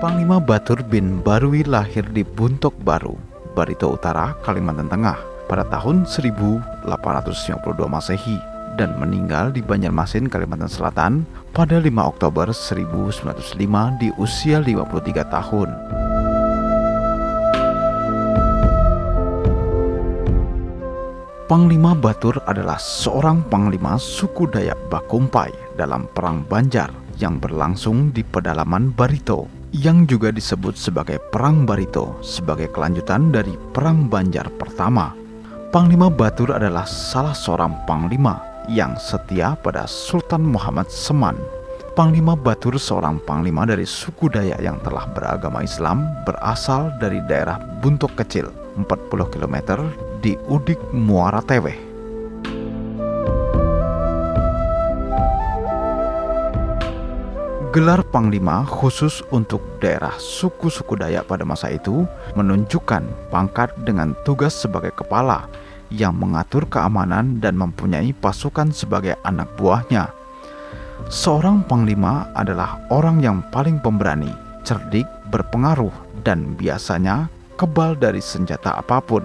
Panglima Batur bin Barui lahir di Buntok Baru, Barito Utara, Kalimantan Tengah pada tahun 1852 Masehi dan meninggal di Banjarmasin, Kalimantan Selatan pada 5 Oktober 1905 di usia 53 tahun. Panglima Batur adalah seorang panglima suku Dayak Bakumpai dalam Perang Banjar yang berlangsung di pedalaman Barito, yang juga disebut sebagai Perang Barito sebagai kelanjutan dari Perang Banjar pertama. Panglima Batur adalah salah seorang panglima yang setia pada Sultan Muhammad Seman. Panglima Batur seorang panglima dari suku Dayak yang telah beragama Islam, berasal dari daerah Buntok Kecil 40 km di Udik, Muara Teweh. Gelar panglima khusus untuk daerah suku-suku Dayak pada masa itu menunjukkan pangkat dengan tugas sebagai kepala yang mengatur keamanan dan mempunyai pasukan sebagai anak buahnya. Seorang panglima adalah orang yang paling pemberani, cerdik, berpengaruh, dan biasanya kebal dari senjata apapun.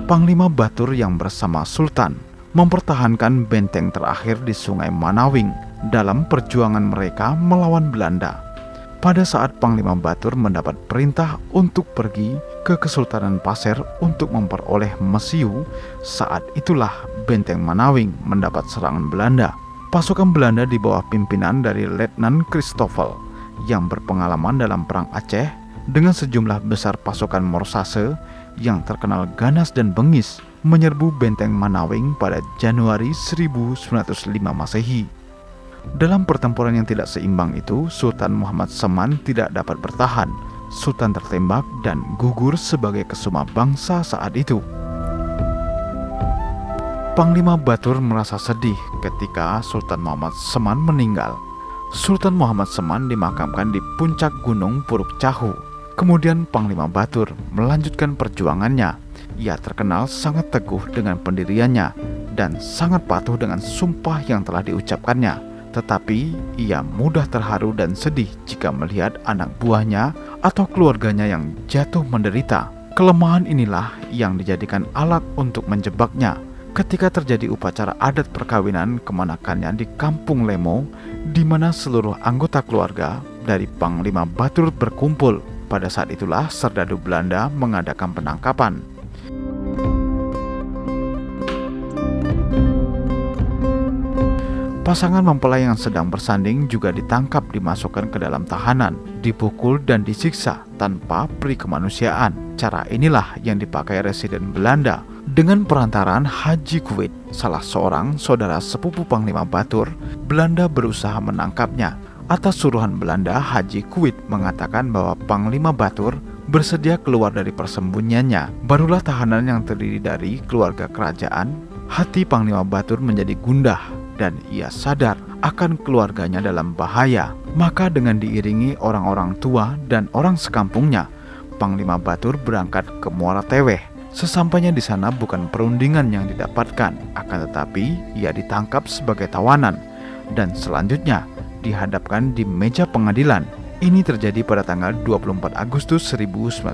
Panglima Batur yang bersama Sultan mempertahankan benteng terakhir di Sungai Manawing dalam perjuangan mereka melawan Belanda. Pada saat Panglima Batur mendapat perintah untuk pergi ke Kesultanan Pasir untuk memperoleh mesiu, saat itulah benteng Manawing mendapat serangan Belanda. Pasukan Belanda di bawah pimpinan dari Letnan Christoffel yang berpengalaman dalam Perang Aceh dengan sejumlah besar pasukan Morsase yang terkenal ganas dan bengis menyerbu benteng Manawing pada Januari 1905 Masehi. Dalam pertempuran yang tidak seimbang itu, Sultan Muhammad Seman tidak dapat bertahan. Sultan tertembak dan gugur sebagai kesuma bangsa saat itu. Panglima Batur merasa sedih ketika Sultan Muhammad Seman meninggal. Sultan Muhammad Seman dimakamkan di puncak Gunung Puruk Cahu. Kemudian Panglima Batur melanjutkan perjuangannya. Ia terkenal sangat teguh dengan pendiriannya dan sangat patuh dengan sumpah yang telah diucapkannya. Tetapi ia mudah terharu dan sedih jika melihat anak buahnya atau keluarganya yang jatuh menderita. Kelemahan inilah yang dijadikan alat untuk menjebaknya. Ketika terjadi upacara adat perkawinan kemanakannya di Kampung Lemo, di mana seluruh anggota keluarga dari Panglima Batur berkumpul. Pada saat itulah serdadu Belanda mengadakan penangkapan. Pasangan mempelai yang sedang bersanding juga ditangkap, dimasukkan ke dalam tahanan, dipukul dan disiksa tanpa peri kemanusiaan. Cara inilah yang dipakai residen Belanda. Dengan perantaraan Haji Kuwit, salah seorang saudara sepupu Panglima Batur, Belanda berusaha menangkapnya. Atas suruhan Belanda, Haji Kuwit mengatakan bahwa Panglima Batur bersedia keluar dari persembunyiannya. Barulah tahanan yang terdiri dari keluarga kerajaan. Hati Panglima Batur menjadi gundah dan ia sadar akan keluarganya dalam bahaya. Maka dengan diiringi orang-orang tua dan orang sekampungnya, Panglima Batur berangkat ke Muara Teweh. Sesampainya di sana bukan perundingan yang didapatkan, akan tetapi ia ditangkap sebagai tawanan dan selanjutnya dihadapkan di meja pengadilan. Ini terjadi pada tanggal 24 Agustus 1905.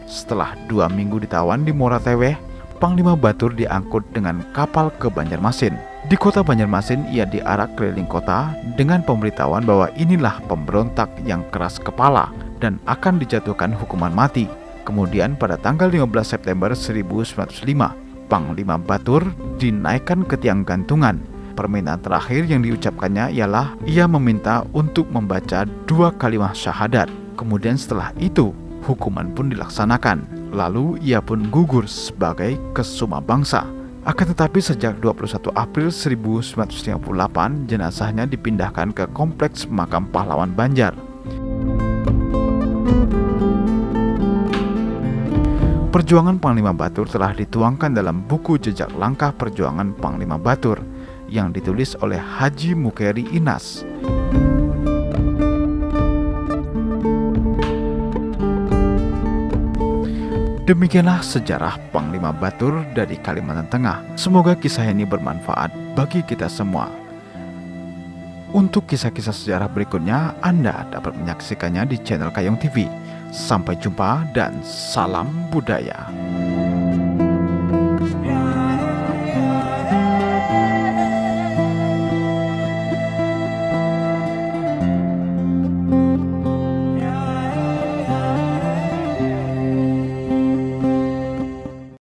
Setelah 2 minggu ditawan di Muara Teweh, Panglima Batur diangkut dengan kapal ke Banjarmasin. Di kota Banjarmasin, ia diarak keliling kota dengan pemberitahuan bahwa inilah pemberontak yang keras kepala dan akan dijatuhkan hukuman mati. Kemudian pada tanggal 15 September 1905, Panglima Batur dinaikkan ke tiang gantungan. Permintaan terakhir yang diucapkannya ialah ia meminta untuk membaca 2 kalimat syahadat. Kemudian setelah itu, hukuman pun dilaksanakan. Lalu ia pun gugur sebagai kesuma bangsa. Akan tetapi sejak 21 April 1958, jenazahnya dipindahkan ke Kompleks Makam Pahlawan Banjar. Perjuangan Panglima Batur telah dituangkan dalam buku Jejak Langkah Perjuangan Panglima Batur yang ditulis oleh Haji Mukeri Inas. Demikianlah sejarah Panglima Batur dari Kalimantan Tengah. Semoga kisah ini bermanfaat bagi kita semua. Untuk kisah-kisah sejarah berikutnya, Anda dapat menyaksikannya di channel Kayong TV. Sampai jumpa dan salam budaya.